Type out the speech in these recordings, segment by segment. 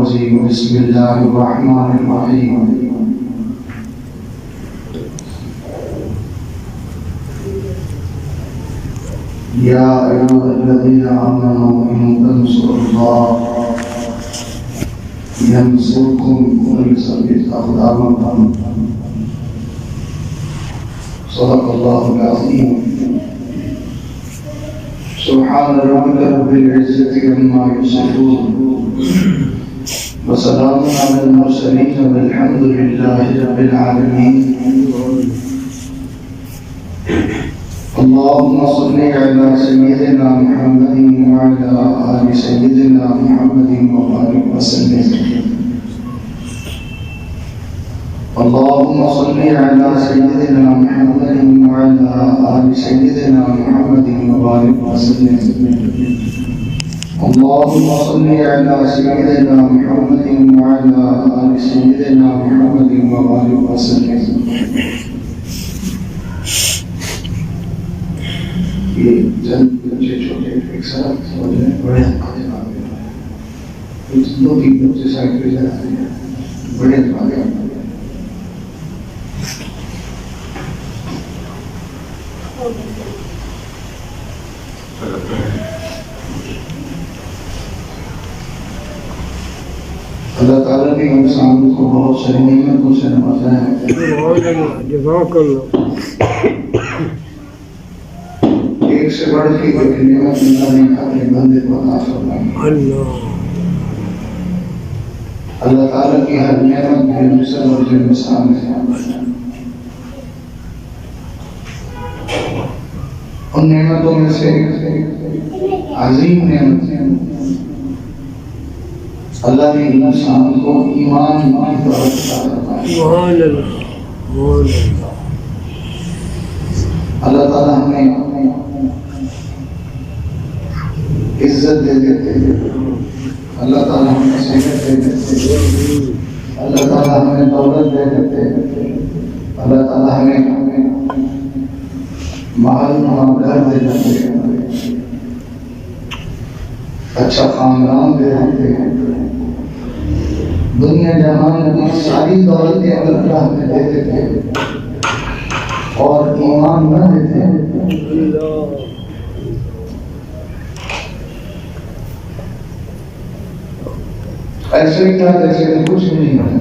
الرجيم بسم الله الرحمن الرحيم يا أيها الذين آمنوا إن تنصروا الله ينصركم ويثبت أقدامكم صدق الله العظيم سبحان ربك رب العزة عما يصفون وسلام على المرسلين والحمد لله رب العالمين اللهم صل على سيدنا محمد وعلى آل سيدنا محمد وبارك وسلم اللهم صل على سيدنا محمد وعلى آل سيدنا محمد وبارك وسلم اللهم صل على سيدنا محمد وعلى آل سيدنا محمد وبارك وسلم یہ چند بچے چھوٹے ایک ساتھ ہو جائیں بڑے دماغے دو تین بچے سائڈ پہ جاتے ہیں بڑے دماغے اللہ تعالیٰ نے انسان کو بہت ساری نعمتوں سے نوازا ہے جزاک اللہ ایک سے بڑھ کے کوئی نعمت اللہ نے اپنے بندے کو عطا فرمائی اللہ تعالیٰ کی ہر نعمت بے مثل اور بے مثال ہے ان نعمتوں میں سے عظیم نعمت ہے اللہ نے انسان کو ایمان کی دولت عطا فرمائی اللہ تعالیٰ ہمیں عزت دے دیتے اللہ تعالیٰ ہمیں صحت دے دیتے اللہ تعالیٰ ہمیں دولت دے دیتے اللہ تعالیٰ ہمیں محل گھر دے دیتے اچھا خاندان دے دیتے دنیا جہان کی ساری دولتیں اگر اللہ ہمیں دے دیتے اور ایمان نہ دیتے ایسے ہی تھا جیسے کچھ نہیں ہے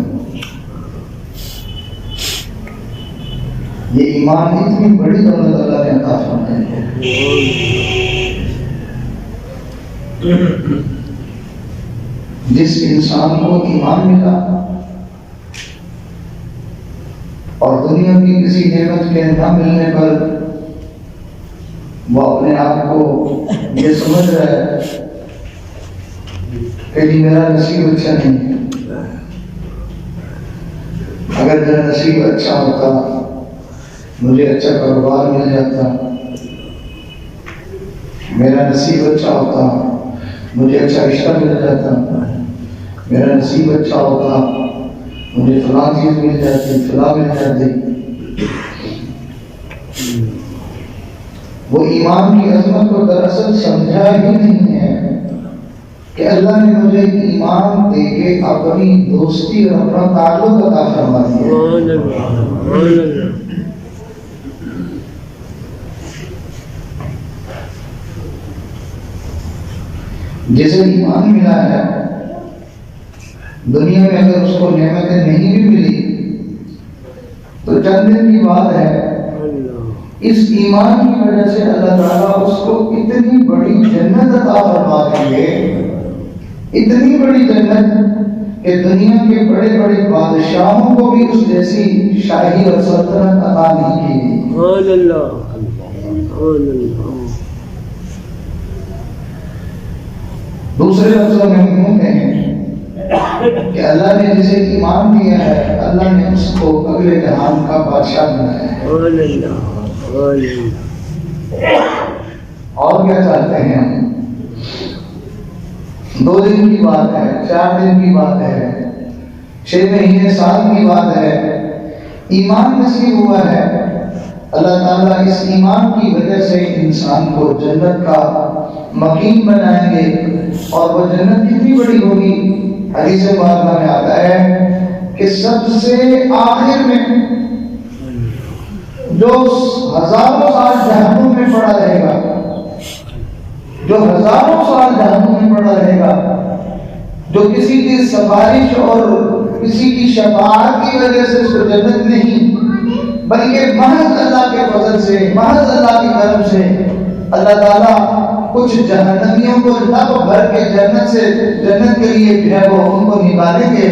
یہ ایمان اتنی بڑی دولت اللہ نے عطا فرمائی ہے جس انسان کو ایمان ملا اور دنیا کی کسی نعمت کے نہ ملنے پر وہ اپنے آپ کو یہ سمجھ رہا ہے کہ جی میرا نصیب اچھا نہیں ہے اگر میرا نصیب اچھا ہوتا مجھے اچھا کاروبار مل جاتا میرا نصیب اچھا ہوتا مجھے اچھا رشتہ مل جاتا میرا نصیب اچھا ہوتا مجھے فلاں چیز مل جاتی فلاں مل جاتی وہ ایمان کی عظمت کو دراصل سمجھا ہی نہیں ہے کہ اللہ نے مجھے ایمان دے کے اپنی دوستی اور اپنا تعلق عطا فرما دیا جسے ایمان ملا ہے دنیا میں اگر اس کو نعمتیں نہیں بھی ملی تو چند دن کی بات ہے اس ایمان کی وجہ سے اللہ تعالیٰ اس کو اتنی بڑی جنت عطا فرما دیں گے اتنی بڑی جنت کہ دنیا کے بڑے بڑے بادشاہوں کو بھی اس جیسی شاہی اور سلطنت عطا نہیں کی دوسرے لفظوں میں ہم کہیں کہ اللہ نے جسے ایمان دیا ہے اللہ نے اس کو اگلے جہان کا بادشاہ بنایا ہے اور کیا چاہتے ہیں ہم 2 دن کی بات ہے 4 دن کی بات ہے 6 مہینے سال کی بات ہے ایمان نصیب ہوا ہے اللہ تعالیٰ اس ایمان کی وجہ سے انسان کو جنت کا مقیم بنائیں گے اور وہ جنت کتنی بڑی ہوگی حدیث مبارکہ میں آتا ہے کہ سب سے آخر میں جو ہزاروں سال جہنم میں پڑا رہے گا، جو ہزاروں سال جہنم میں پڑا رہے گا، جو کسی کی سفارش اور کسی کی شفاعت کی وجہ سے اس کو جنت نہیں، بلکہ محض اللہ کے فضل سے، محض اللہ کی کرم سے اللہ تعالیٰ کچھ جہنمیوں کو لب بھر کے جنت سے، جنت کے لیے جو ہے وہ ان کو نکالیں گے۔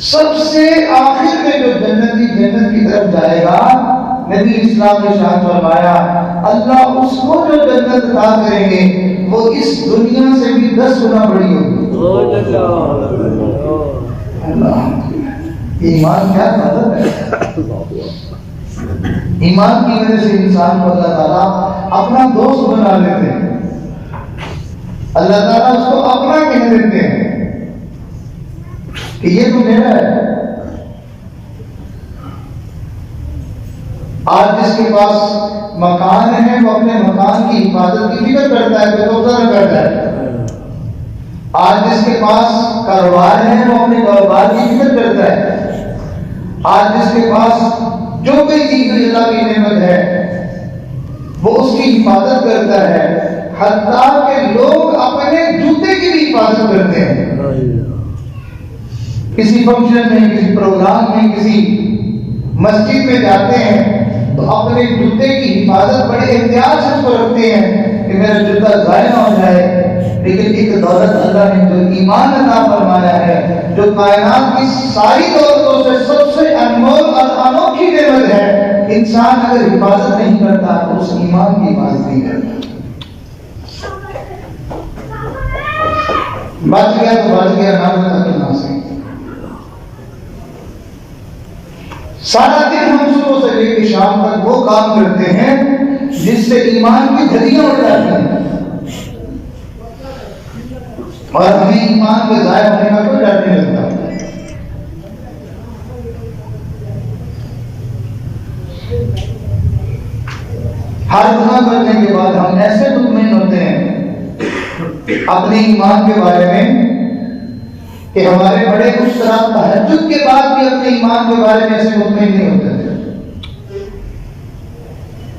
سب سے آخر میں جو جنتی جنت کی طرف جائے گا، نبی اسلام نے ارشاد فرمایا اللہ اس کو جو جنت عطا کریں گے وہ اس دنیا سے بھی 10 گنا بڑی ہوگی۔ ایمان کیا مطلب ہے؟ ایمان کی وجہ سے انسان کو اللہ تعالیٰ اپنا دوست بنا لیتے ہیں، اللہ تعالیٰ اس کو اپنا کہہ دیتے ہیں کہ یہ تو میرا ہے۔ آج جس کے پاس مکان ہے وہ اپنے مکان کی حفاظت کی فکر کرتا ہے، بے قبضہ نہ کرتا ہے۔ آج جس کے پاس کاروبار ہے وہ اپنے کاروبار کی فکر کرتا ہے۔ آج جس کے پاس جو کوئی چیز اللہ کی نعمت ہے وہ اس کی حفاظت کرتا ہے، حتیٰ کہ لوگ اپنے جوتے کی بھی حفاظت کرتے ہیں۔ کسی فنکشن میں، کسی پروگرام میں، کسی مسجد میں جاتے ہیں تو اپنے جوتے کی حفاظت بڑے احتیاط سے اس کو رکھتے ہیں کہ میرا جوتا ضائع نہ ہو جائے۔ لیکن ایک دولت اللہ نے جو ایمان عطا فرمایا ہے، جو کائنات کی ساری دولتوں سے سب سے انمول اور انوکھی نعمت ہے، انسان اگر حفاظت نہیں کرتا تو اس ایمان کی حفاظت نہیں کرتا۔ بچ گیا تو بچ گیا، نہ بچا تو نہ صحیح۔ سارا دن ہم صبح سے لے کے شام تک وہ کام کرتے ہیں جس سے ایمان کی دھجیاں اڑ جاتی ہیں، اور ہمیں ایمان کے ضائع ہونے کا کوئی ڈر نہیں لگتا۔ ہر گناہ کرنے کے بعد ہم ایسے مطمئن ہوتے ہیں اپنے ایمان کے بارے میں کہ ہمارے بڑے کچھ طرح تہجد کے بعد بھی اپنے ایمان کے بارے میں ایسے مطمئن نہیں ہوتے تھے۔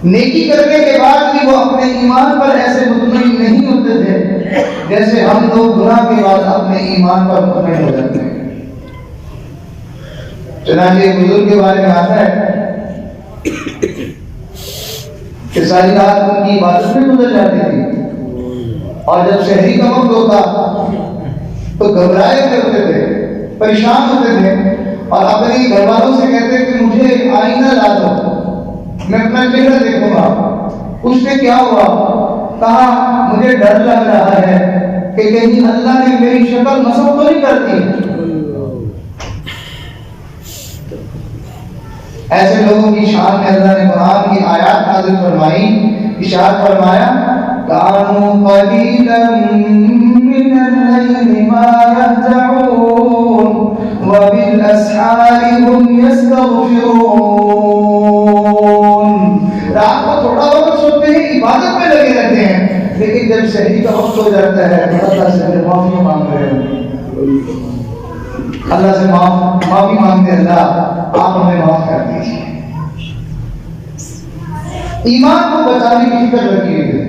نیکی کرنے کے بعد بھی وہ اپنے ایمان پر ایسے مطمئن نہیں ہوتے تھے جیسے ہم لوگ گناہ کے بعد اپنے ایمان پر مطمئن ہو جاتے ہیں۔ چنانچہ ایک بزرگ کے بارے میں آتا ہے کہ ساری رات ان کی عبادت میں گزر جاتی تھی، اور جب شہری کا وقت ہوتا تو گھبرائے ہوتے تھے، پریشان ہوتے تھے، اور اپنے گھر والوں سے کہتے کہ مجھے آئینہ لا دو، میں اپنا چہرہ دیکھوں گا۔ پوچھتے کیا ہوا؟ کہا مجھے ڈر لگ رہا ہے کہ کہیں اللہ نے میری شکل مسخ تو نہیں کر دی۔ ایسے لوگوں کی شان میں اللہ نے قرآن کی آیات نازل فرمائی، ارشاد فرمایا کانوا قلیلا من اللیل ما یہجعون وبالاسحار هم یستغفرون۔ رات کو تھوڑا وقت سوتے ہیں، عبادت میں لگے رہتے ہیں، لیکن جب سحری کا وقت ہو جاتا ہے تو اللہ سے معافی مانگ رہے ہیں، اللہ سے معافی مانگتے ہیں، اللہ آپ ہمیں معاف کر دیجیے۔ ایمان کو بچانے کی فکر رکھیے گا۔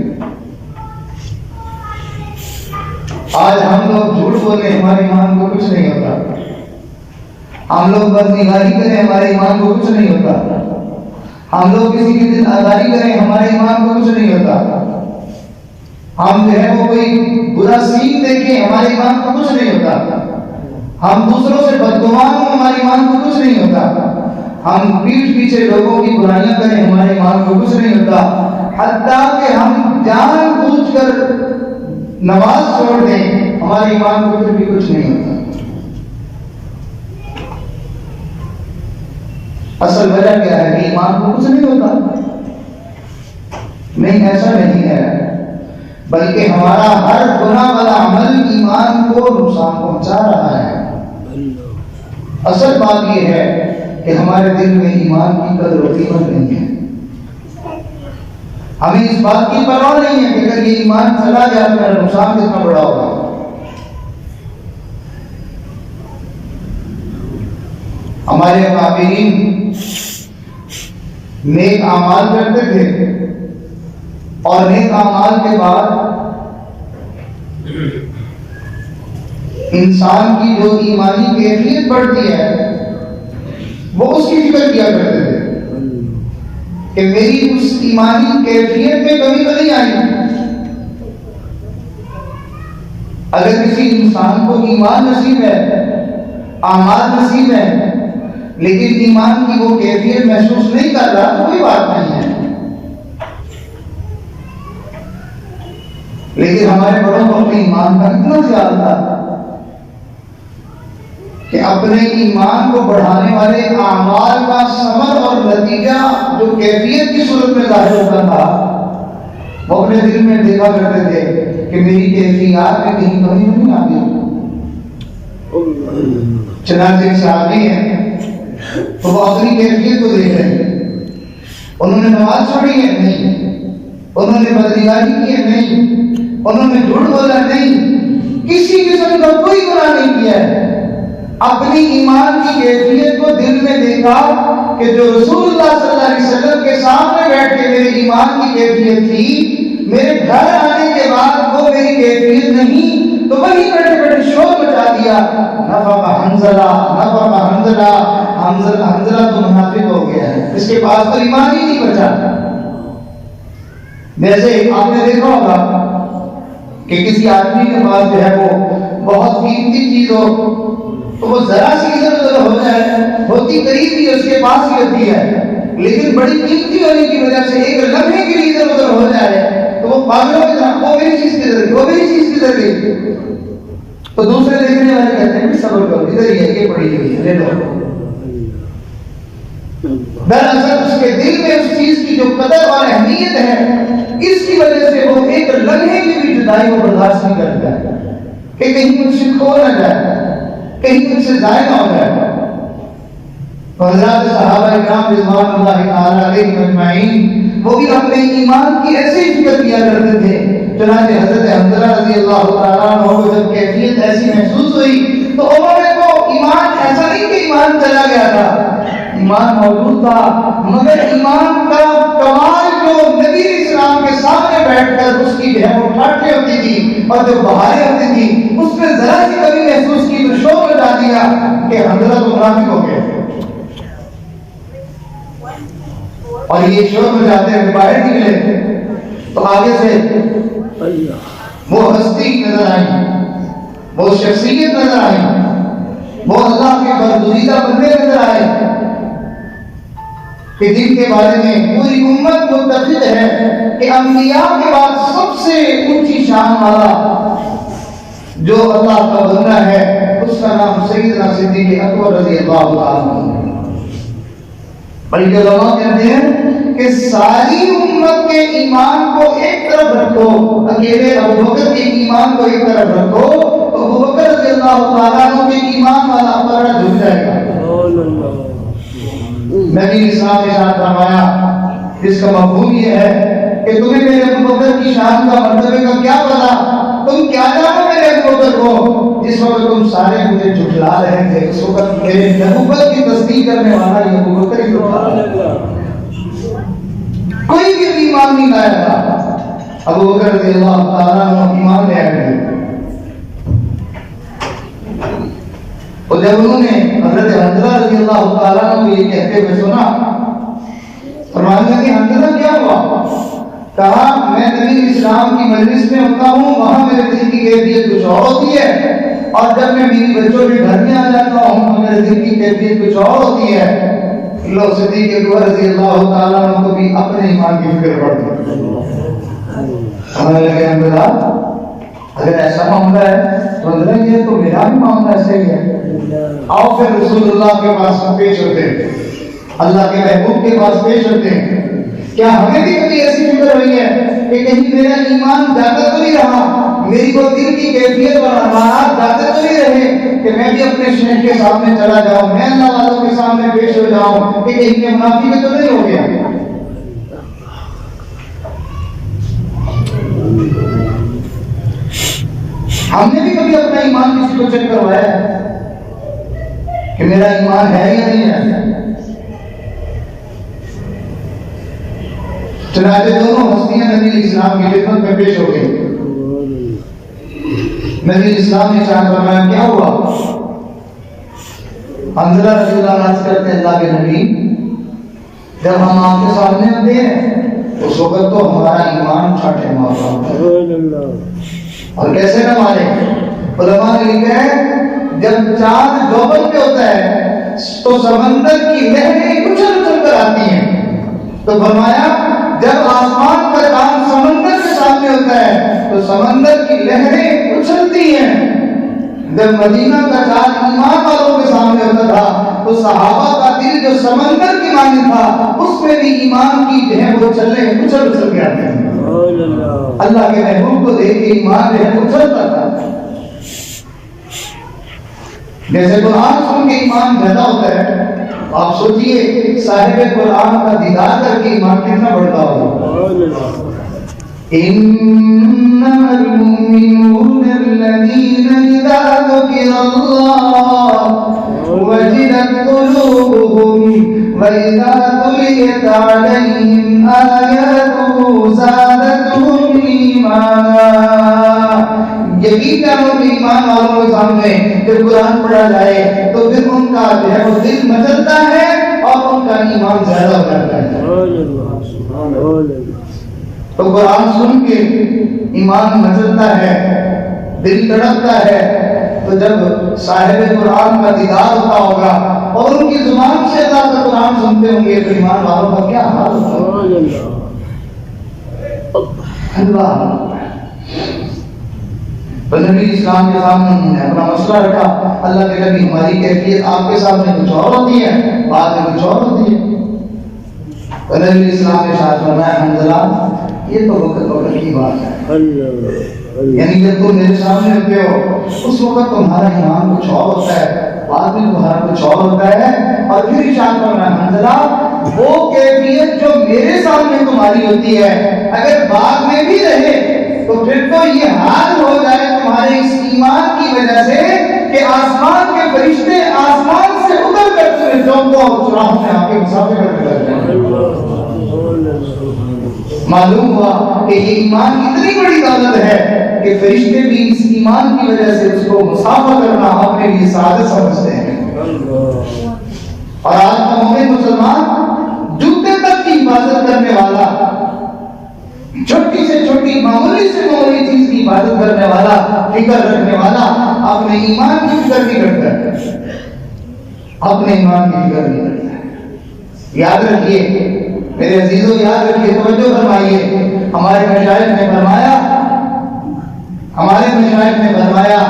آج ہم لوگ جھوٹ بولے ہمارے ایمان کو کچھ نہیں ہوتا، ہم لوگ بدنگاہی کریں ہمارے ایمان کو کچھ نہیں ہوتا، ہم لوگ کسی کی دل آزاری کریں ہمارے ایمان کو کچھ نہیں ہوتا، ہم جو ہے وہ کوئی برا سین دیکھیں ہمارے ایمان کو کچھ نہیں ہوتا، ہم دوسروں سے بدگمان ہوں ہمارے ایمان کو کچھ نہیں ہوتا، ہم پیٹھ پیچھے لوگوں کی برائیاں کریں ہمارے ایمان کو کچھ نہیں ہوتا، حتیٰ کہ ہم جان بوجھ کر نماز چھوڑ دیں ہمارے ایمان کو پھر بھی کچھ نہیں ہوتا۔ اصل وجہ کیا ہے کہ ایمان کو کچھ نہیں ہوتا؟ نہیں، ایسا نہیں ہے، بلکہ ہمارا ہر گناہ والا عمل ایمان کو نقصان پہنچا رہا ہے۔ اصل بات یہ ہے کہ ہمارے دل میں ایمان کی قدر و قیمت نہیں ہے، ہمیں اس بات کی پرواہ نہیں ہے کہ اگر یہ ایمان چلا جائے تو میرا نقصان کتنا بڑا ہوگا۔ ہمارے اکابرین نیک اعمال کرتے تھے اور نیک اعمال کے بعد انسان کی جو ایمانی کیفیت بڑھتی ہے وہ اس کی فکر کیا کرتے تھے کہ میری اس ایمانی کیفیت میں کمی تو نہیں آئی. اگر کسی انسان کو ایمان نصیب ہے، اعمال نصیب ہے، لیکن ایمان کی وہ کیفیت محسوس نہیں کر رہا تو کوئی بات نہیں ہے. لیکن ہمارے بڑوں کو اپنے ایمان کا اتنا خیال تھا کہ اپنے ایمان کو بڑھانے والے اعمال کا ثمر اور نتیجہ جو کیفیت کی صورت میں ظاہر ہوتا تھا وہ اپنے دل میں دیکھا کرتے تھے کہ میری کیفیات میں کہیں کمی نہیں آتی. چنانچہ ایک صحابی ہیں تو وہ اپنی کیفیت کو دیکھ رہے ہیں. انہوں نے نماز چھوڑی ہے؟ نہیں. انہوں نے بدکاری کی ہے؟ نہیں. انہوں نے جھوٹ بولا؟ نہیں. کسی قسم کا کوئی گناہ نہیں کیا ہے. اپنی ایمان کی کیفیت کو دل میں دیکھا کہ جو رسول اللہ صلی اللہ علیہ وسلم کے سامنے بیٹھ کے میرے ایمان کی کیفیت تھی، میرے گھر آنے کے بعد وہ میری کیفیت نہیں، تو وہیں بیٹھے بیٹھے شور مچا دیا، نفق حنظلہ، نفق حنظلہ. حنظلہ تو منافق ہو گیا ہے، اس کے پاس تو ایمان ہی نہیں بچا. جیسے آپ نے دیکھا ہوگا کہ کسی آدمی کے پاس جو ہے وہ بہت قیمتی چیز ہو تو وہ ذرا سی ادھر ادھر ہو جائے، ہوتی قریب ہی اس کے پاس ہی ہوتی ہے، لیکن بڑی قیمتی ہونے کی وجہ سے ایک لمحے کے لیے ادھر ادھر ہو جائے تو وہ پاگلوں کی طرح وہ میری چیز کدھر گئی، وہ میری چیز کدھر گئی. تو دوسرے دیکھنے والے کہتے ہیں کہ صبر کرو، ادھر ہی ہے، یہ پڑی ہوئی ہے، لے لو. دراصل اس کے دل میں اس چیز کی جو قدر اور اہمیت ہے، اس کی وجہ سے وہ ایک لمحے کی بھی جدائی کو برداشت نہیں کرتا ہے کہ کہیں مجھ سے کھو نہ جائے، کہیں مجھ سے ضائع نہ ہو جائے. حضرات صحابہ کرام رضوان اللہ تعالی علیہم اجمعین وہ بھی اپنے ایمان کی ایسے ہی فکر کیا کرتے تھے. چنانچہ حضرت حنظلہ رضی اللہ تعالیٰ عنہ کو جب کیفیت ایسی محسوس ہوئی تو انہوں نے تو ایمان ایسا نہیں کہ ایمان چلا گیا تھا، ایمان موجود تھا، مگر ایمان کا کمال جو نبی اسلام کے سامنے بیٹھ کر اس کی جو ہے وہ ٹھاٹھیں ہوتی تھی اور جو بہاریں ہوتی تھی اس میں ذرا سی کمی محسوس کی تو شور مچا دیا کہ حنظلہ تو منافق ہو گیا. اور یہ شور مچاتے ہوئے باہر نکلے تو آگے سے وہ ہستی نظر آئی، وہ شخصیت نظر آئی، وہ اللہ کے برگزیدہ بندے نظر آئے کہ جن کے بارے میں پوری امت متفق ہے کہ انبیاء کے بعد سب سے اونچی شان والا جو اللہ کا بندہ ہے اس کا نام سیدنا صدیق اکبر رضی اللہ عنہ. بلکہ علماء کہتے ہیں کہ ساری امت کے ایمان کو ایک طرف رکھو، اکیلے ابو بکر کے ایمان کو ایک طرف رکھو تو ابو بکر رضی اللہ تعالیٰ عنہ کے ایمان والا پلڑا جھک جائے گا. نبی اسلام نے ساتھ فرمایا جس کا مفہوم یہ ہے کہ تمہیں میرے ابو بکر کی شان کا مرتبے کا کیا پتا، تم کیا جانو میرے ابو بکر کو. جس وقت تم سارے مجھے جھٹلا رہے تھے اس وقت میرے نبوت کی تصدیق کرنے والا یہ ابو بکر ہی تھا. کوئی بھی ایمان نہیں لایا تھا، ابو بکر رضی اللہ تعالیٰ عنہ ایمان لے آئے. اور جب انہوں نے حضرت حنظلہ رضی اللہ تعالیٰ عنہ کو یہ کہتے ہوئے سنا، فرمایا کہ حنظلہ کیا ہوا؟ کہا میں نبی اسلام کی مجلس میں ہوتا ہوں، وہاں میرے دل کی کیفیت کچھ اور ہوتی ہے، اور جب میں میری بچوں کے گھر میں آ جاتا ہوں تو میرے دل کی کیفیت کچھ اور ہوتی ہے. اللہ صدیق اکبر رضی اللہ تعالیٰ عنہ کو بھی اپنے ایمان کی فکر پڑتی. ہمیں لگے حنظلہ اگر ایسا معاملہ ہے تو حنظلہ یہ تو میرا بھی معاملہ ایسے ہی ہے. آؤ پھر رسول اللہ کے پاس پیش ہوتے ہیں، اللہ کے محبوب کے پاس پیش ہوتے ہیں. کیا ہمیں بھی کبھی ایسی فکر ہوئی ہے کہ کہیں میرا ایمان جاتا تو نہیں رہا، میری وہ دل کی کیفیت اور امارات جاتے تو نہیں رہے کہ میں بھی اپنے شیخ کے سامنے چلا جاؤں، میں اللہ والوں کے سامنے پیش ہو جاؤں کہ کہیں میں منافق تو نہیں ہو گیا. ہم نے بھی کبھی اپنا ایمان کسی کو چیک کروایا ہے؟ کہ میرا ایمان ہے یا نہیں ہے؟ چنانچہ دونوں ہستیاں نبی اسلام کی خدمت میں پیش ہو گئی. نبی اسلام نے ارشاد فرمایا کیا ہوا؟ حنظلہ رضی اللہ عنہ عرض کرتے ہیں اللہ کے نبی جب ہم آپ کے سامنے آتے ہیں اس وقت تو ہمارا ایمان چھاٹے مارتا ہوتا ہے. اور کیسے نہ مارے؟ علماء نے لکھا ہے جب چاند ڈوبل پہ ہوتا ہے تو سمندر کی لہریں اچھل اچھل کر آتی ہیں. تو فرمایا جب آسمان کا چاند سمندر کے سامنے ہوتا ہے تو سمندر کی لہریں اچھلتی ہیں. جب مدینہ کا چاند ایمان والوں کے سامنے ہوتا تھا تو صحابہ کا دل جو سمندر کی مانند تھا اس میں بھی ایمان کی جو ہے وہ چلے اچھل اچھل کے آتے ہیں. اللہ کے محبوب کو دیکھ کے ایمان جو ہے اچھلتا تھا. جیسے قرآن سن کے ایمان پیدا ہوتا ہے آپ سوچئے صاحب قرآن کا دیدار کر کے ایمان کتنا بڑھتا ہوگا. انما المؤمنون الذين اذا ذكر الله وجلت قلوبهم واذا تليت عليهم آياته زادتهم ایمانا. یقین کرو کہ ایمان والوں کے سامنے جب قرآن پڑھا جائے تو پھر ان کا جو ہے وہ دل مچلتا ہے اور ان کا ایمان زیادہ ہو جاتا ہے. تو قرآن سن کے ایمان مچلتا ہے دل تڑپتا ہے. تو جب صاحب قرآن کا دیدار ہوتا ہوگا اور ان کی زبان سے اللہ کا قرآن سنتے ہوں گے تو ایمان والوں کا کیا حال ہوگا. اللہ نبی اسلام کے سامنے انہوں نے اپنا مسئلہ رکھا. اللہ کے نبی ہماری کیفیت آپ کے سامنے کچھ اور ہوتی ہے بعد میں کچھ اور ہوتی ہے. نبی اسلام نے ارشاد فرمایا حنظلہ یہ تو وقت کی بات ہے. یعنی جب تم میرے سامنے ہوتے ہو اس وقت تمہارا ایمان کچھ اور ہوتا ہے بعد میں تمہارا کچھ اور ہوتا ہے. اور پھر ارشاد فرمایا حنظلہ وہ کیفیت جو میرے سامنے تمہاری ہوتی ہے اگر بعد میں بھی رہے تو پھر تو یہ حال ہو جائے تمہارے اس ایمان کی وجہ سے کہ آسمان کے فرشتے آسمان سے اتر کر تمہیں چوکوں اور چراہوں میں آپ کے مسافر کر کے لگ جائیں. معلوم ہوا کہ یہ ایمان اتنی بڑی دولت ہے کہ فرشتے بھی اس ایمان کی وجہ سے اس کو مسافر کرنا اپنے لیے سعادت سمجھتے ہیں. اور آج کا مومن مسلمان جوتے تک کی حفاظت کرنے والا چھوٹی سے چھوٹی معمولی سے معمولی چیز کی حفاظت کرنے والا فکر رکھنے والا اپنے ایمان کی فکر نہیں کرتا ہے. اپنے ایمان کی فکر نہیں کرتا ہے. یاد رکھیے میرے عزیزوں یاد رکھیے توجہ فرمائیے. ہمارے مشائخ نے فرمایا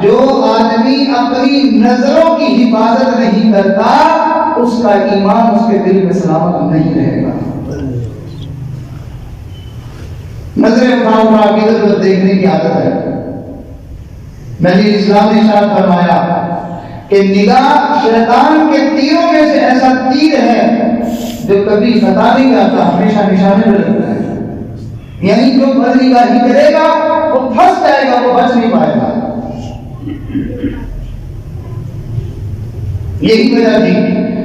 جو آدمی اپنی نظروں کی حفاظت نہیں کرتا اس کا ایمان اس کے دل میں سلامت نہیں رہے گا. نظریں اٹھا کے ادھر دیکھنے کی عادت ہے. نبی اسلام نے ارشاد فرمایا کہ نگاہ شیطان کے تیروں میں سے ایسا تیر ہے جو کبھی خطا نہیں کرتا ہمیشہ نشانے پر لگتا ہے. یعنی جو بدنگاہی کرے گا وہ پھنس جائے گا وہ بچ نہیں پائے گا. یہی وجہ تھی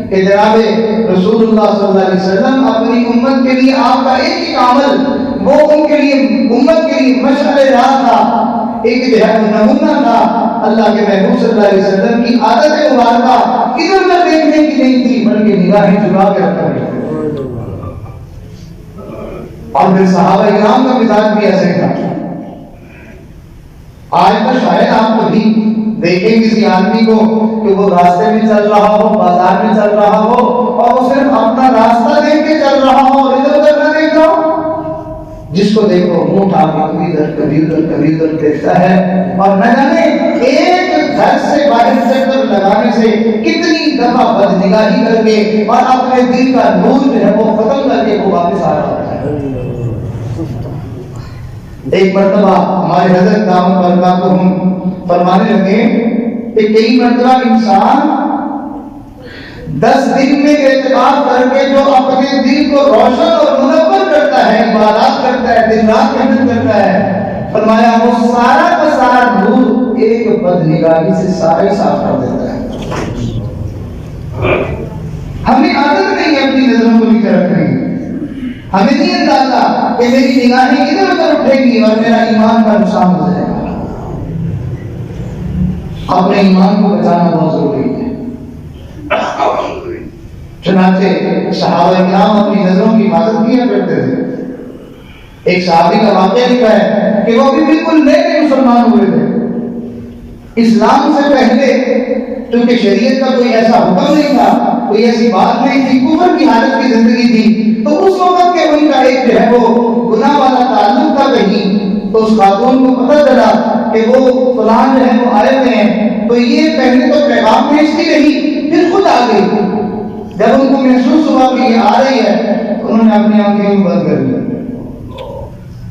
کہ جناب رسول اللہ صلی اللہ علیہ وسلم اپنی امت کے لیے آپ کا ایک ہی عمل وہ ان کے لیے امت کے لیے مشعل راہ تھا ایک جو ہے نمونہ تھا. اللہ کے محبوب صلی اللہ علیہ وسلم کی عادت مبارکہ ادھر ادھر دیکھنے کی نہیں تھی بلکہ نگاہیں جھکا کے رکھا گیا. اور پھر صحابہ کرام کا مزاج بھی ایسے تھا. آج تو شاید آپ کبھی دیکھیں کسی آدمی کو کہ وہ راستے میں چل رہا ہو بازار میں چل رہا ہو اور وہ صرف اپنا راستہ دیکھ کے چل رہا ہو اور ادھر ادھر نہ دیکھ رہا ہو. جس کو دیکھو منہ اٹھا کے کبھی ادھر دیکھتا ہے اور نہ جانے ایک گھر سے باہر چکر لگانے سے کتنی دفعہ بدنگاہی کر کے اور اپنے دل کا نور جو ہے وہ ختم کر کے وہ واپس آ رہا ہے. ایک مرتبہ ہمارے حضرت دامت برکاتہم فرمانے لگے کہ کئی مرتبہ انسان 10 دن میں اعتکاف کر کے جو اپنے دل کو روشن اور منور کرتا ہے عبادات کرتا ہے دن رات محنت کرتا ہے فرمایا وہ سارا کا سارا نور ایک بدنگاہی سے سارا ہی صاف کر دیتا ہے. ہمیں عادت نہیں ہے اپنی نظروں کو نیچے رکھنے کی. ہمیں نہیں اندازہ کہ میری نگاہیں ادھر ادھر اٹھیں گی اور میرا ایمان کا نقصان ہو جائے گا. اپنے ایمان کو بچانا بہت ضروری ہے. چنانچہ صحابہ کرام اپنی نظروں کی حفاظت کیا کرتے تھے. ایک صحابی کا واقعہ لکھا ہے کہ وہ بھی بالکل نئے مسلمان ہوئے تھے. اسلام سے پہلے کیونکہ شریعت کا کوئی ایسا حکم نہیں تھا, کوئی ایسی بات نہیں تھی, کفر کی حالت کی زندگی تھی, تو اس وقت کے ان کا ایک جو ہے وہ گناہ والا تعلق تھا کہیں. تو اس خاتون کو پتہ چلا کہ وہ فلان جو ہے وہ آئے ہوئے ہیں, تو یہ پہلے تو پیغام بھیجتی رہی, پھر خود آ گئی. جب ان کو محسوس ہوا کہ یہ آ رہی ہے تو انہوں نے اپنی آنکھیں بند کر لی.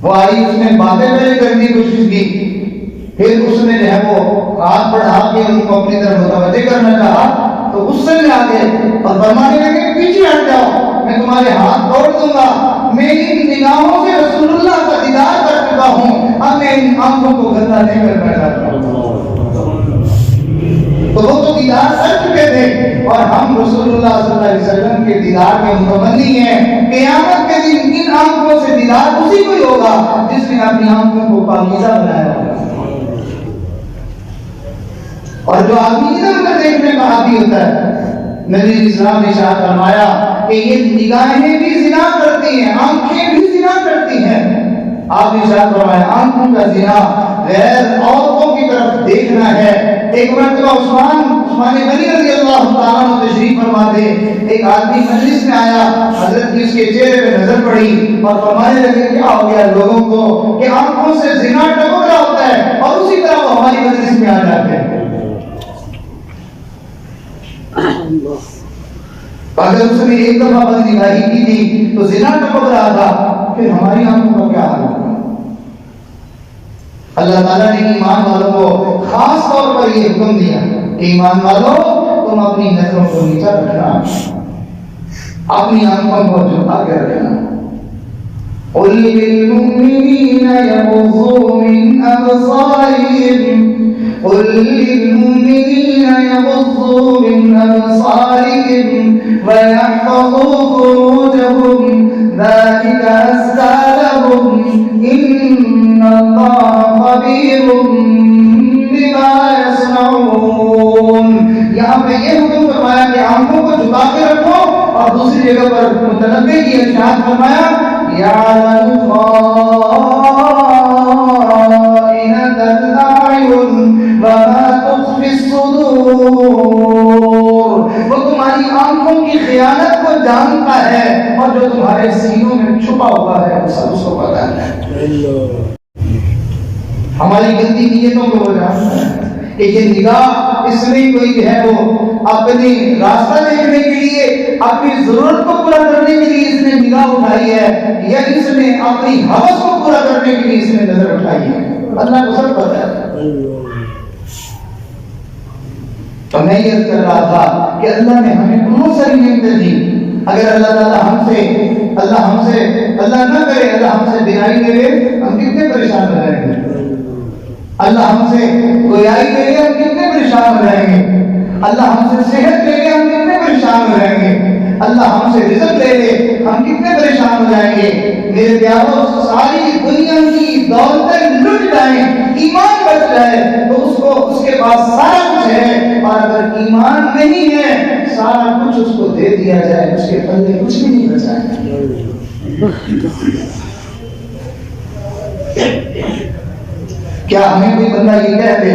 وہ آئی, اس نے باتیں پہلے کرنے کی کوشش کی, پھر اس نے جو ہے وہ ہاتھ بڑھا کے ان کو اپنی طرف متوجہ کرنا چاہا تو غصے میں آ گئے اور فرمانے لگے پیچھے ہٹ جاؤ, میں تمہارے ہاتھ توڑ دوں گا. میں ان نگاہوں سے رسول اللہ کا دیدار کر چکا ہوں, اب میں ان آنکھوں کو گندا نہیں کرنا چاہتا ہوں. تو وہ تو دیدار کر چکے تھے اور ہم رسول اللہ صلی اللہ علیہ وسلم کے دیدار کے متمنی ہیں. قیامت کے دن ان آنکھوں سے دیدار اسی کو ہی ہوگا جس نے اپنی آنکھوں کو پاکیزہ بنایا ہوگا. اور جو آدمی ادھر ادھر دیکھنے کا عادی ہوتا ہے, نبی اسلام نے ارشاد فرمایا کہ یہ نگاہیں بھی زنا کرتی ہیں, آنکھیں بھی زنا کرتی ہیں. آپ نے ارشاد فرمایا آنکھوں کا زنا غیر عورتوں کی طرف دیکھنا ہے. ایک مرتبہ عثمان غنی رضی اللہ تعالیٰ عنہ تشریف فرما تھے, ایک آدمی مجلس میں آیا, حضرت کی اس کے چہرے پہ نظر پڑی اور فرمانے لگے کیا ہو گیا لوگوں کو کہ آنکھوں سے زنا ٹپک رہا ہوتا ہے اور اسی طرح وہ ہماری مجلس میں آ جاتے ہیں. اگر اس نے ایک دفعہ بد نگاہی کی تھی تو زنا ٹپک رہا تھا, پھر ہماری آنکھوں کا کیا حال ہوگا. اللہ تعالیٰ نے ایمان والوں کو خاص طور پر یہ حکم دیا کہ ایمان والوں تم اپنی نظروں کو نیچا رکھنا, اپنی آنکھوں کو جھکا کے رکھنا. قل للمؤمنین یغضوا من ابصارهم قل للمؤمنین یغضوا من ابصارهم ويحفظوا فروجهم ذلك أزكى لهم إن الله خبير بما يصنعون. یہاں پہ یہ حکم فرمایا کہ آنکھوں کو جھکا کے رکھو, اور دوسری جگہ پر متنبی کی ارشاد فرمایا يعلم خائنة الأعين وما تخفي الصدور. وہ تمہاری آنکھوں کی خیانت کو جانتا ہے اور جو تمہارے سینوں میں چھپا ہوا ہے وہ سب اس کو پتا ہے. ہماری گندی نیتوں کو وہ جانتا ہے کہ یہ نگاہ اس میں کوئی جو ہے وہ اپنی راستہ دیکھنے کے لیے, اپنی ضرورت کو پورا کرنے کے لیے اس نے نگاہ اٹھائی ہے, یا اس نے اپنی ہوس کو پورا کرنے کے لیے اس نے نظر اٹھائی ہے. اللہ کو سب پتا ہے. تو میں یہ کر رہا تھا کہ اللہ نے ہمیں بہت ساری نعمتیں دی. اگر اللہ تعالیٰ ہم سے اللہ نہ کرے, اللہ ہم سے بینائی لے لے, ہم کتنے پریشان ہو جائیں گے. اللہ ہم سے گویائی لے لے, ہم کتنے پریشان ہو جائیں گے. اللہ ہم سے صحت لے لے, ہم کتنے پریشان ہو جائیں گے. اللہ ہم سے رزق لے لے, ہم کتنے پریشان ہو جائیں گے. میرے پیاروں, ساری دنیا کی دولتیں لٹ جائیں, ایمان بچ جائے تو اس کے پاس سارا کچھ ہے, اور اگر ایمان نہیں ہے سارا کچھ اس کو دے دیا جائے, اس کے پلے کچھ بھی نہیں بچا ہے. کیا ہمیں کوئی بندہ یہ کہتے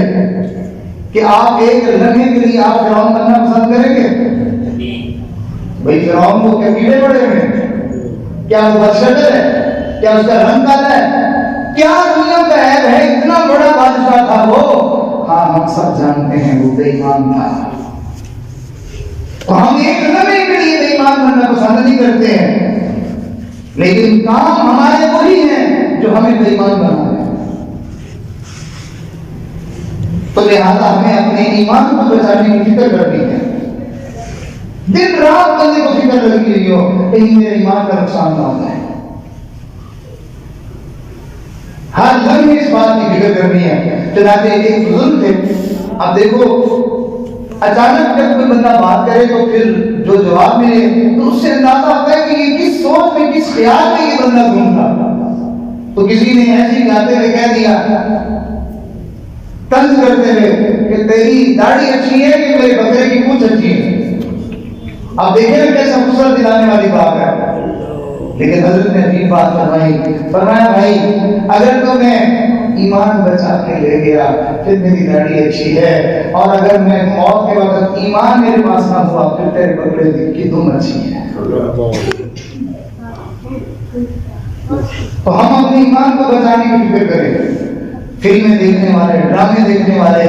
کہ آپ ایک لمحے کے لیے آپ فرعون بننا پسند کریں گے؟ بھائی فرعون کو کیا کیڑے پڑے ہوئے, کیا وہ بدشکل ہے, کیا اس کا رنگ کالا ہے, کیا دنیا کا عیب ہے, اتنا بڑا بادشاہ تھا وہ. ہاں ہم سب جانتے ہیں وہ بے ایمان تھا, تو ہم ایک لمحے کے لیے بے ایمان بننا پسند نہیں کرتے ہیں, لیکن کام ہمارے وہی ہیں جو ہمیں بے ایمان بنا ہے. تو لہذا ہمیں اپنے ایمان کو بچانے کی فکر کرنی ہے. دن رات بندے کو فکر لگی رہی ہو کہیں میرے ایمان کا نقصان نہ ہو جائے. ہر لمحے اس بات کی فکر کرنی ہے. چنانچہ ایک بزرگ تھے, اب دیکھو اچانک جب کوئی بندہ بات کرے تو پھر جو جواب ملے تو اس سے اندازہ ہوتا ہے کہ یہ کس سوچ میں کس خیال میں یہ بندہ گھوم رہا. تو کسی نے ایسے ہی گاتے ہوئے کہہ دیا طنز کرتے ہوئے کہ تیری داڑھی اچھی ہے کہ میرے بکرے کی پونچھ اچھی ہے. آپ دیکھیں نا کیسا غصہ دلانے والی بات ہے. لیکن حضرت نے عجیب بات فرمایا بھائی اگر تو میں ایمان بچا کے لے گیا پھر میری داڑھی اچھی ہے، اور اگر میں موت کے وقت ایمان میرے پاس نہ ہوا پھر تیرے بکرے کی دم اچھی ہے. تو ہم اپنے ایمان کو بچانے کی فکر کریں. فلمیں دیکھنے والے، ڈرامے دیکھنے والے،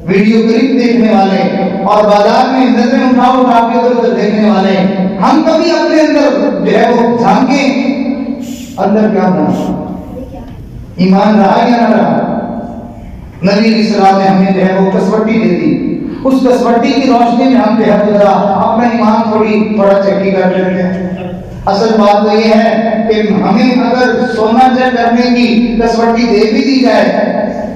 ویڈیو کلپ دیکھنے والے اور بازار میں نظریں اٹھا کے ادھر ادھر دیکھنے والے، ہم کبھی اپنے اندر جو ہے وہ جھانکیں اندر کیا بنا، ایمان رہا یا نہ رہا. نبی علیہ السلام نے ہمیں جو ہے وہ کسوٹی دے دی. اس کسوٹی کی روشنی میں ہم جو ہے وہ ذرا اپنا ایمان تھوڑا چیک کر لیتے ہیں. اصل بات تو یہ ہے کہ ہمیں اگر سونا چیک کرنے کی کسوٹی دے بھی دی جائے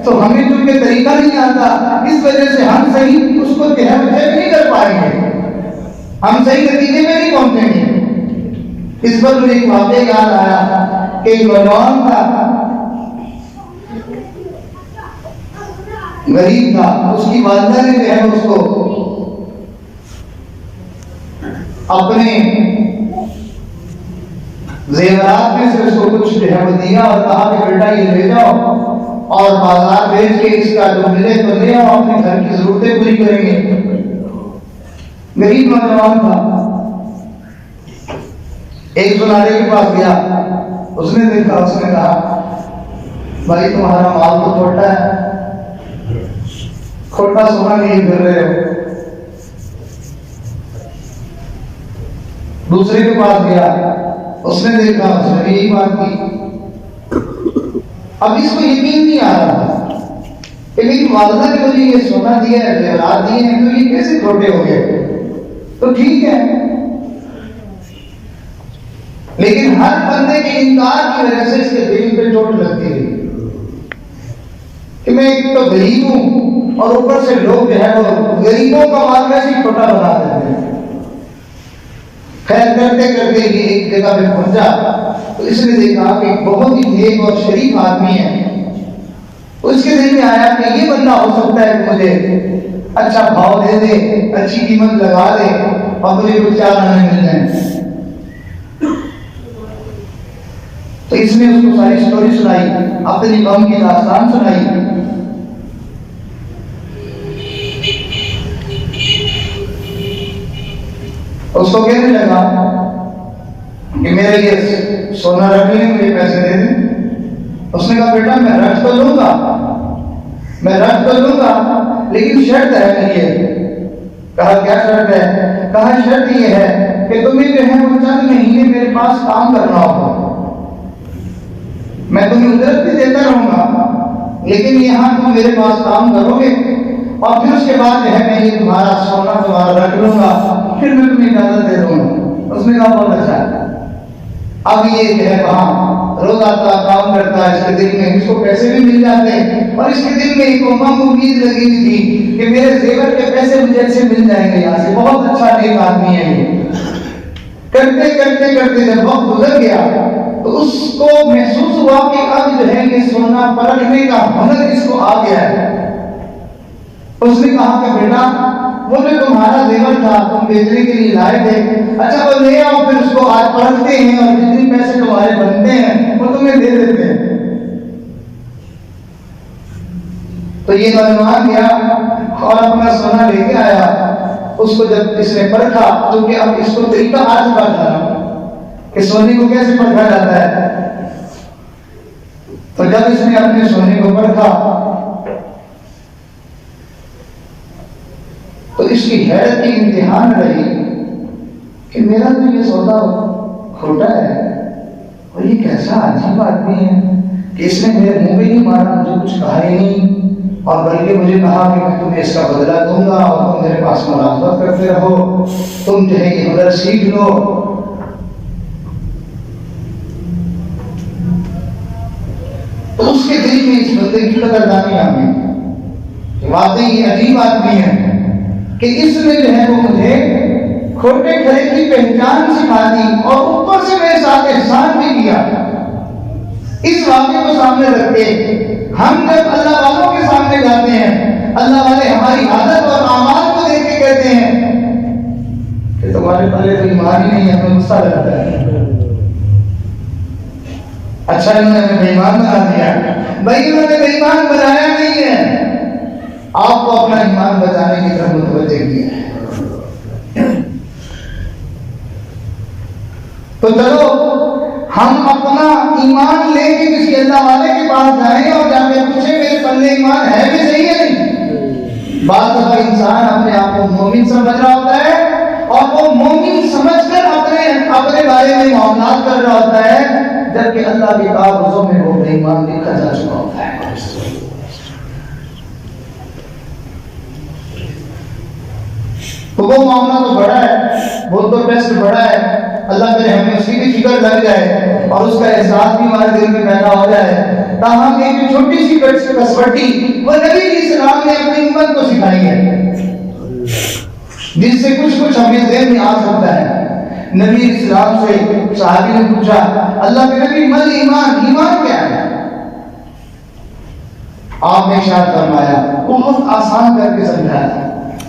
تو ہمیں چونکہ طریقہ نہیں آتا، اس وجہ سے ہم صحیح اس کو چیک نہیں کر پائیں گے، ہم صحیح نتیجے میں نہیں پہنچیں گے. اس پر مجھے ایک واقعہ یاد آیا کہ ایک نوجوان تھا، غریب تھا. اس کی والدہ نے جو ہے اس کو اپنے زیورات میں سے اس کو کچھ جو ہے وہ دیا اور کہا کہ بیٹا یہ لے جاؤ اور بازار بیچ کے اس کا جو ملے تو لے آؤ، اپنے گھر کی ضرورتیں پوری کریں گے. غریب نوجوان تھا. ایک سنارے کے پاس گیا، اس نے دیکھا، اس نے کہا بھائی تمہارا مال تو چھوٹا ہے، کھوٹا سونا نہیں پھر رہے ہو. دوسرے کے پاس گیا، اس نے دیکھا، اس نے بھی یہی بات کی. اب اس کو یقین نہیں آ رہا تھا کہ میری والدہ نے مجھے یہ سونا دیا ہے، زیورات دیے ہیں، تو یہ کیسے کھوٹے ہو گئے. تو ٹھیک ہے، لیکن ہر بندے کے انکار کی وجہ سے اس کے دل پہ چوٹ لگتی رہی کہ میں ایک تو غریب ہوں اور اوپر سے لوگ جو ہے وہ غریبوں کا مال ویسے ہی چھوٹا بنا دیتے ہیں. خیر کرتے کرتے یہ ایک جگہ پہ پہنچا تو اس نے دیکھا کہ بہت ہی نیک اور شریف آدمی ہے. تو اس کے دل میں آیا کہ یہ بندہ ہو سکتا ہے کہ مجھے اچھا بھاؤ دے دے، اچھی قیمت لگا دے اور مجھے کچھ 4 آنے مل جائیں. تو اس نے اس کو ساری سٹوری سنائی، اپنی قوم کی داستان سنائی. اس کو کہنے لگا کہ میرا یہ سونا رکھ لیں، مجھے پیسے دے دیں. اس نے کہا بیٹا میں رکھ تو لوں گا لیکن شرط ہے میری. کہا کیا شرط ہے؟ کہا شرط یہ ہے کہ تمہیں جو ہے وہ چند مہینے میرے پاس کام کرنا ہوگا. میں تمہیں اجرت بھی دیتا رہوں گا لیکن یہاں تم میرے پاس کام کرو گے اور پھر اس کے بعد جو ہے میں یہ تمہارا سونا تمہارا رکھ لوں گا، پھر میں تمہیں اجازت دے دوں گا. اس نے کہا بہت اچھا. اب یہ جو ہے وہاں روز آتا کام کرتا ہے، اس کے دل میں اس کو پیسے بھی مل جاتے ہیں اور اس کے دل میں ایک امید لگی ہوئی تھی کہ میرے زیور کے پیسے مجھے ایسے مل جائیں گے یہاں سے. بہت اچھا نیک آدمی ہے یہ. کرتے کرتے کرتے جب وقت گزر گیا تو اس کو محسوس ہوا کہ اب جو ہے یہ سونا پرکھنے کا ہنر اس کو آ گیا ہے. اس نے کہا کہ بیٹا وہ جو تمہارا زیور تھا تم بیچنے کے لیے لائے تھے، اچھا وہ لے آؤ، پھر اس کو آج پرکھتے ہیں اور جتنے پیسے تمہارے بنتے ہیں وہ تمہیں دے دیتے ہیں. تو یہ نوجوان گیا اور اپنا سونا لے کے آیا. اس کو جب اس نے پرکھا، کیونکہ اب اس کو طریقہ آ چکا تھا کہ سونے کو کیسے پرکھا جاتا ہے. تو جب اس نے اپنے سونے کو پرکھا تو اس کی حیرت کی انتہا نہ رہی کہ میرا تو یہ سودا کھوٹا ہے اور یہ کیسا عجیب آدمی ہے کہ اس نے میرے منہ میں نہیں مارا، مجھے کچھ کہا ہی نہیں، اور بلکہ مجھے کہا کہ میں تمہیں اس کا بدلہ دوں گا اور تم میرے پاس ملازمت کرتے رہو، تم جو ہے یہ ہنر سیکھ لو. تو اس کے دل میں اس بندے کی قدردانی آ گئی کہ واقعی یہ عجیب آدمی ہے. کہ اس نے جو ہے وہ مجھے کھوٹے کھڑے کی پہچان سکھا دی اور اوپر سے میرے ساتھ احسان بھی کیا۔ اس واقعے کو سامنے رکھ کے ہم جب اللہ والوں کے سامنے جاتے ہیں، اللہ والے ہماری عادت اور اعمال کو دیکھ کے کہتے ہیں کہ تمہارے پہلے تو ایمان ہی نہیں ہے، ہمیں غصہ لگتا ہے، اچھا انہوں نے ہمیں بے ایمان بنا دیا۔ بھائی انہوں نے بے ایمان بنایا نہیں ہے، آپ کو اپنا ایمان بچانے کی طرف متوجہ کیا ہے۔ تو چلو ہم اپنا ایمان لے کے کسی اللہ والے کے پاس جائیں اور جا کے پوچھیں میرے پلے ایمان ہے بھی صحیح ہے نہیں؟ بعض دفعہ انسان اپنے آپ کو مومن سمجھ رہا ہوتا ہے اور وہ مومن سمجھ کر اپنے بارے میں معاملات کر رہا ہوتا ہے، جبکہ اللہ کے کاغذوں میں وہ بے ایمان لکھا جا چکا ہوتا ہے۔ تو وہ معاملہ تو بڑا ہے، وہ تو ٹیسٹ بڑا ہے، اللہ کرے ہمیں اسی کی فکر لگ جائے اور اس کا احساس بھی ہمارے دل میں پیدا ہو جائے، تاہم ایک چھوٹی سی کسوٹی وہ نبی علیہ السلام نے اپنی امت کو سکھائی ہے، جس سے کچھ ہمیں ذہن میں آ سکتا ہے۔ نبی علیہ السلام سے صحابی نے پوچھا، اللہ کے نبی مل ایمان، ایمان کیا ہے؟ آپ نے ارشاد فرمایا، بہت آسان کر کے سمجھایا،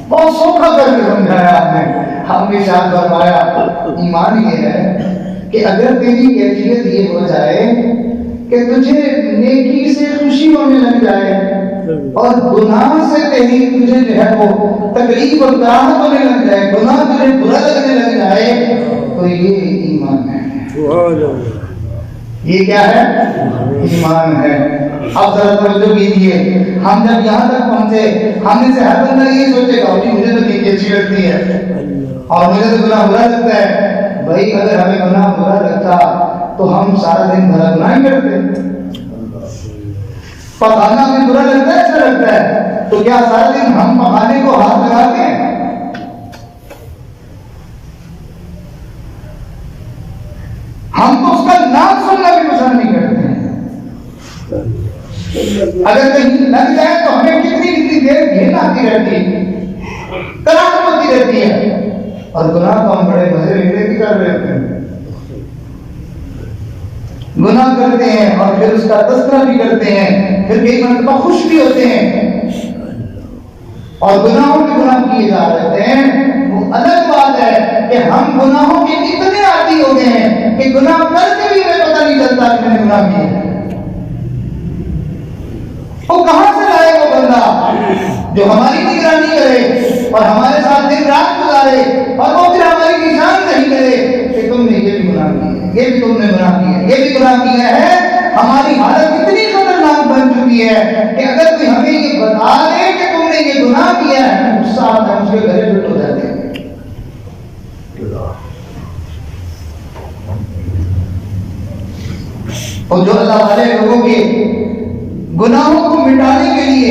بہت سوکھا کر کے سمجھایا آپ نے۔ ہم نے ارشاد فرمایا ایمان یہ ہے کہ اگر تیری کیفیت یہ ہو جائے کہ تجھے نیکی سے خوشی ہونے لگ جائے اور گناہ سے تجھے جو ہے وہ تکلیف اور کراہت ہونے لگ جائے، گناہ تجھے برا لگنے لگ جائے، تو یہ ایمان ہے۔ یہ کیا ہے؟ ایمان ہے۔ اب ذرا توجہ کیجیے، ہم جب یہاں تک پہنچے، ہم میں سے ہر بندہ یہ سوچے گا کہ مجھے تو نیکی اچھی لگتی ہے اور مجھے تو گناہ برا لگتا ہے۔ بھائی اگر ہمیں گناہ برا لگتا تو ہم سارا دن بھلا گناہ ہی کرتے۔ پکانا ہمیں برا لگتا ہے، اچھا لگتا ہے تو کیا سارا دن ہم پکانے کو ہاتھ لگاتے ہیں؟ ہم تو اس کا نام سننا بھی پسند نہیں کرتے ہیں۔ اگر کہیں لگ جائے تو ہمیں کتنی دیر گھن آتی رہتی ہے، کراہت ہوتی رہتی ہے، اور گناہ تو ہم بڑے مزے لینے کی کر رہے ہوتے ہیں۔ گناہ کرتے ہیں اور پھر اس کا تذکرہ بھی کرتے ہیں، پھر کئی مرتبہ خوش بھی ہوتے ہیں، اور گناہوں کے گناہ کیے جا رہے ہیں۔ وہ الگ بات ہے کہ ہم گناہوں کے اتنے عادی ہو گئے ہیں کہ گناہ کرتے بھی ہمیں پتہ نہیں چلتا کہ میں نے گناہ کیا ہے۔ وہ کہاں سے لائے وہ بندہ جو ہماری نگرانی کرے اور ہمارے ساتھ دن رات گزارے اور وہ پھر ہماری نشان نہیں کرے کہ تم نے یہ بھی گناہ کیا ہے، یہ بھی تم نے گناہ کیا ہے، یہ بھی گناہ کیا ہے۔ ہماری حالت اتنی خطرناک بن چکی ہے کہ اگر کوئی ہمیں یہ بتا دے کہ تم نے یہ گناہ کیا ہے، غصہ آتا ہے، اس کے گلے پھٹ ہو جاتے ہیں۔ اور جو اللہ والے لوگوں کے گناہوں کو مٹانے کے لیے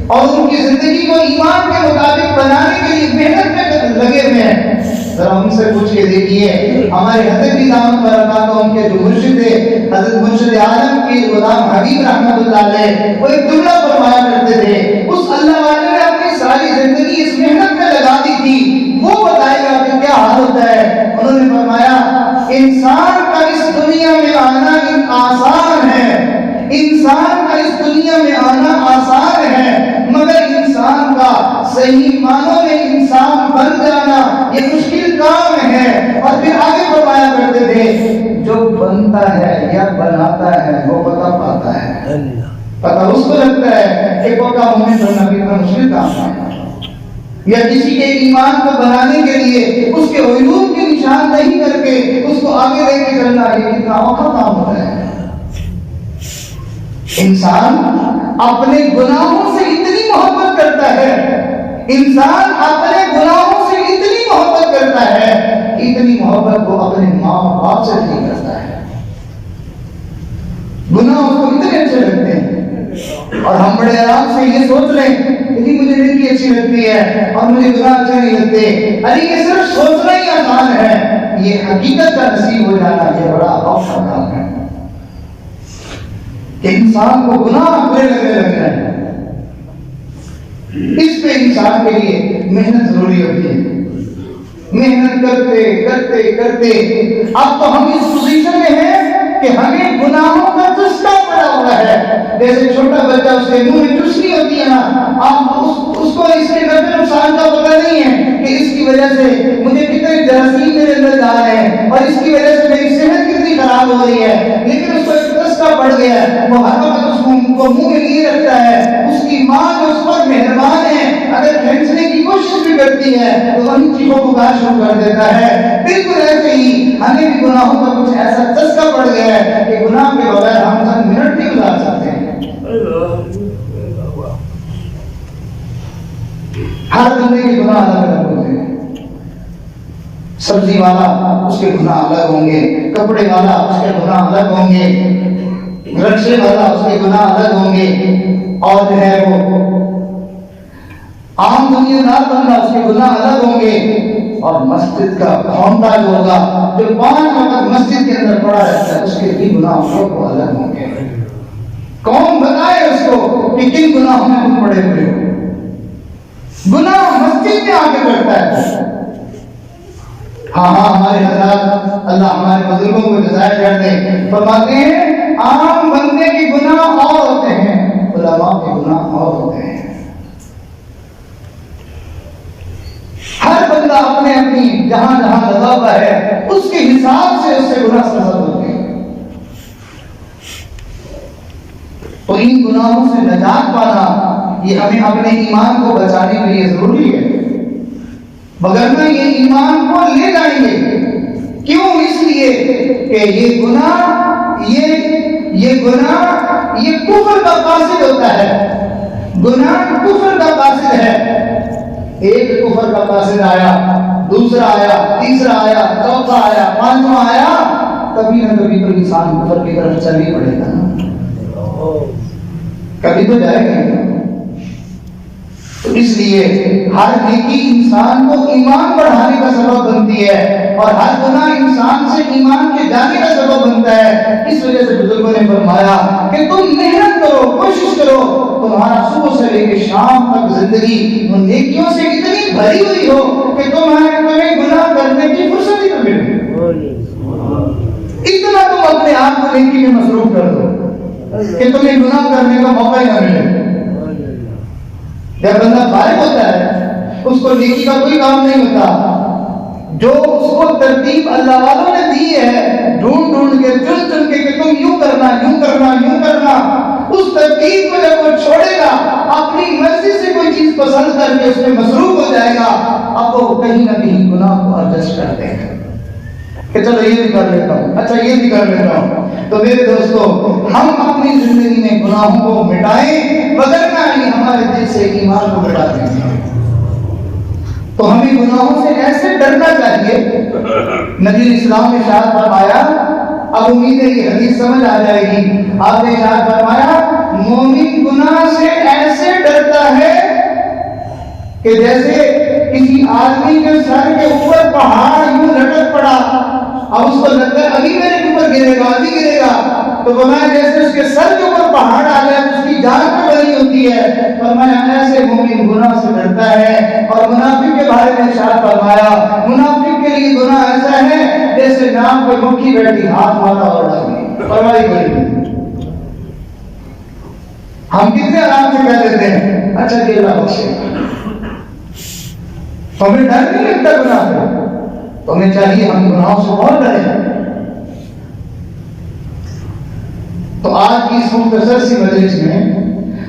اور ان کی زندگی کو ایمان کے مطابق بنانے کے لیے محنت میں لگے ہوئے ہیں، ذرا ان سے پوچھ کے دیکھیے۔ ہمارے حضرت کی دامت برکاتہ ان کے جو مرشد تھے، حضرت مرشد عالم کی غلام حبیب رحمۃ اللہ علیہ، وہ ایک جملہ فرمایا کرتے تھے، اس اللہ والے نے اپنی ساری زندگی اس محنت میں لگا دی تھی، وہ بتائے گا کہ کیا حال ہوتا ہے۔ انہوں نے فرمایا انسان کا اس دنیا میں آنا آسان ہے، انسان کا اس دنیا میں آنا آسان ہے، مگر انسان کا صحیح معنوں میں انسان بن جانا یہ مشکل کام ہے۔ اور پھر آگے فرمایا کرتے تھے جو بنتا ہے یا بناتا ہے وہ پتہ پاتا ہے، پتہ اس کو لگتا ہے کہ پکا مومن بننا کتنا مشکل کام ہے، یا کسی کے ایمان کو بنانے کے لیے اس کے عیوب کی نشاندہی کر کے اس کو آگے لے کے چلنا یہ کتنا اوکھا کام ہوتا ہے۔ انسان اپنے گناہوں سے اتنی محبت کرتا ہے، انسان اپنے گناہوں سے اتنی محبت کرتا ہے، اتنی محبت وہ اپنے ماں باپ سے نہیں کرتا ہے۔ گناہ اس کو اتنے اچھے لگتے ہیں اور ہم بڑے آرام سے یہ سوچ لیں کہ مجھے نیکی اچھی لگتی ہے اور مجھے گناہ اچھے نہیں لگتے۔ ارے یہ صرف سوچنا ہی آسان ہے، یہ حقیقت کا نصیب ہو جانا یہ بڑا اوکھا کام ہے کہ انسان کو گناہ برے لگنے لگ جائے۔ اس پہ انسان کے لیے محنت ضروری ہوتی ہے. محنت کرتے کرتے کرتے اب تو ہم اس پوزیشن میں ہیں کہ ہمیں گناہوں کا چسکا پڑا ہوا ہے. جیسے چھوٹا بچہ اس کے منہ میں چسکی ہوتی ہے نا, آپ اس کو اس کے نفع نقصان کا پتہ نہیں ہے کہ اس کی وجہ سے مجھے کتنے جراثیم میرے اندر جا رہے ہیں اور اس کی وجہ سے میری صحت کتنی خراب ہو رہی ہے, لیکن اس کو ایک چسکا پڑ گیا ہے. وہ ہر وقت اس کو منہ میں لیے رکھتا ہے. اس کی ماں جو اس پر مہربان ہے, اگر کھینچنے کی کوشش بھی کرتی ہے تو وہی چیخوں پکار شروع کر دیتا ہے. بالکل ایسے ہی ہمیں بھی گناہوں کا کچھ ایسا چسکا پڑ گیا ہے کہ گناہ کے بغیر ہم چند منٹ نہیں گزار سکتے ہیں. ہر بندے کے گناہ الگ الگ ہوتے ہیں. سبزی والا اس کے گناہ الگ ہوں گے, کپڑے والا اس کے گناہ الگ ہوں گے, رکشے والا اس کے گناہ الگ ہوں گے, اور جو ہے وہ عام دنیا دار بندہ اس کے گناہ الگ ہوں گے, اور مسجد کا کھونٹا جو ہوگا جو 5 وقت مسجد کے اندر پڑا رہتا ہے اس کے بھی گناہ کو الگ ہوں گے. کون بتائے اس کو کہ کن گناہوں میں تم پڑے ہوئے ہو؟ گناہ مسجد میں آ کے کرتا ہے. ہاں ہمارے حضرات اللہ ہمارے بزرگوں کو جزائے خیر دے, فرماتے ہیں عام بندے کے گناہ اور ہوتے ہیں, علماء کے گناہ اور ہوتے ہیں. ہر بندہ اپنے اپنی جہاں جہاں لگا ہوا ہے اس کے حساب سے اس سے گناہ سزا ہوتے ہیں. تو ان گناہوں سے نجات پانا یہ ہمیں اپنے ایمان کو بچانے کے لیے ضروری ہے, وگرنہ یہ ایمان کو لے جائیں گے. کیوں؟ اس لیے کہ یہ گناہ یہ کفر کا قاصد ہوتا ہے. گناہ کفر کا قاصد ہے. ایک کفر کا قاصد آیا, دوسرا آیا, تیسرا آیا, چوتھا آیا, 5واں آیا, کبھی نہ کبھی تو انسان کفر کی طرف چل ہی پڑے گا نا, کبھی تو جائے گا. تو اس لیے ہر نیکی انسان کو ایمان بڑھانے کا سبب بنتی ہے اور ہر گناہ انسان سے ایمان کے جانے کا سبب بنتا ہے. اس وجہ سے بزرگوں نے فرمایا کہ تم محنت کرو, کوشش کرو, تمہارا صبح سے لے کے شام تک زندگی ان نیکیوں سے اتنی بھری ہوئی ہو کہ تمہیں گناہ کرنے کی فرصت ہی نہ ملے. اتنا تم اپنے آپ کو نیکی میں مصروف کر دو کہ تمہیں گناہ کرنے کا موقع ہی نہ ملے. جب بندہ فارغ ہوتا ہے اس کو نیکی کا کوئی کام نہیں ہوتا. جو اس کو ترتیب اللہ والوں نے دی ہے ڈھونڈ ڈھونڈ کے چن چن کے کہ تم یوں کرنا یوں کرنا یوں کرنا, اس ترتیب کو جب وہ چھوڑے گا, اپنی مرضی سے کوئی چیز پسند کر کے اس میں مصروف ہو جائے گا, اب وہ کہیں نہ کہیں گناہ کو ایڈجسٹ کر دے گا کہ چلو یہ بھی کر لیتا ہوں, اچھا یہ بھی کر لیتا ہوں. تو میرے دوستو, ہم اپنی زندگی میں گناہوں کو مٹائیں, وگرنہ ہی ہمارے دل سے ایمان کو مٹا دیں گے. تو ہمیں گناہوں سے ایسے ڈرنا چاہیے. نبی اسلام نے ارشاد فرمایا, اب امید ہے یہ حدیث سمجھ آ جائے گی, آپ نے ارشاد فرمایا مومن گناہ سے ایسے ڈرتا ہے کہ جیسے کسی آدمی کے سر کے اوپر پہاڑ یوں لٹک پڑا, اب اس کو لگتا ہے ابھی میرے اوپر گرے گا, ابھی گرے گا, تو فرمایا جیسے اس کے سر کے اوپر پہاڑ آ گیا اس کی جان پہ بنی ہوتی ہے. فرمایا ایسے مومن گناہ سے ڈرتا ہے. اور منافق کے بارے میں ارشاد فرمایا منافق کے لیے گناہ ایسا ہے جیسے نام پہ مکھی بیٹھی, ہاتھ مارا اور ڈالی پرواہی کوئی. ہم کتنے آرام سے کہہ دیتے ہیں اچھا کہ اللہ بخشے, تو ہمیں ڈر نہیں لگتا گناہ سے. تو ہمیں چاہیے ہم گناہوں سے بہت ڈریں. تو آج کی اس مختصر سی مجلس میں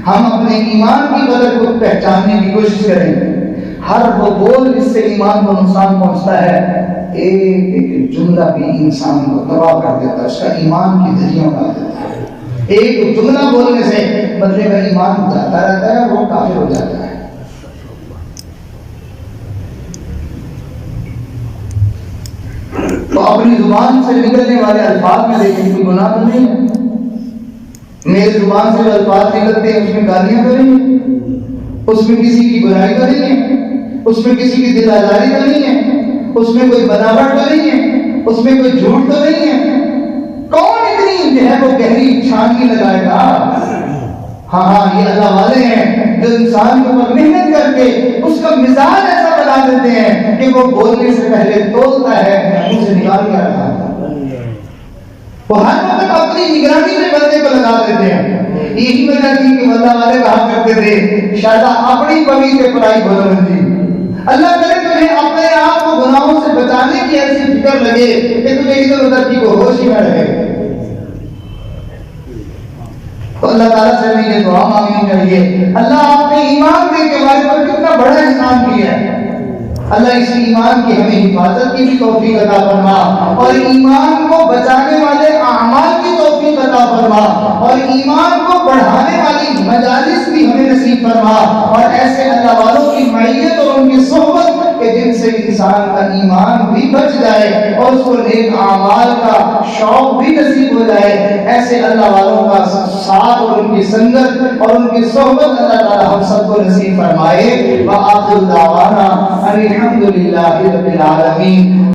ہم اپنے ایمان کی قدر کو پہچاننے کی کوشش کریں. ہر وہ بول جس سے ایمان کو نقصان پہنچتا ہے, ایک ایک جملہ بھی انسان کو تباہ کر دیتا ہے, اس کا ایمان کی دھجیاں اڑا دیتا ہے. ایک جملہ بولنے سے بندے کا ایمان جاتا رہتا ہے, وہ کافر ہو جاتا ہے. تو اپنی زبان سے نکلنے والے الفاظ میں دیکھیں کوئی گناہ تو نہیں ہے. میری زبان سے جو الفاظ نکلتے ہیں اس میں گالیاں تو نہیں ہیں, اس میں کسی کی برائی تو نہیں ہے, اس میں کسی کی دل آزاری تو نہیں ہے, اس میں کوئی بناوٹ تو نہیں ہے, اس میں کوئی جھوٹ تو نہیں ہے. کون اتنی جو ہے وہ گہری چھاننی لگائے گا؟ ہاں یہ اللہ والے ہیں جو انسان کے اوپر محنت کر کے اس کا مزاج ایسا بنا دیتے ہیں کہ وہ بولنے سے پہلے تولتا ہے، منہ سے نکال کے رکھا ہے، وہ ہر وقت اپنی نگرانی میں بندے کو لگا دیتے ہیں۔ یہی وجہ تھی کہ بندہ والے کہا کرتے تھے شاید اپنی پوی سے پرائی بھلن جی، اللہ کرے تمہیں اپنے آپ کو گناہوں سے بچانے کی ایسی فکر لگے کہ تمہیں ادھر ادھر کی کو ہوش ہی نہ رہے۔ تو اللہ تعالیٰ سے ہمیں یہ دعا مانگنی چاہیے، اللہ آپ نے ایمان دے کے ہمارے پر کتنا بڑا احسان کیا ہے، اللہ اس ایمان کی ہمیں حفاظت کی بھی توفیق عطا فرما، اور ایمان کو بچانے والے اعمال کی توفیق عطا فرما، اور ایمان کو بڑھانے والی مجالس بھی ہمیں نصیب فرما، اور ایسے اللہ والوں کی معیت اور ان کی صحبت کہ جن سے انسان کا ایمان بھی بچ جائے اور اس کو نیک اعمال کا شوق بھی نصیب ہو جائے، ایسے اللہ والوں کا ساتھ اور ان کی سنگت اور ان کی صحبت اللہ تعالی ہم سب کو نصیب فرمائے۔ وآخر دعوانا الحمدللہ رب العالمین۔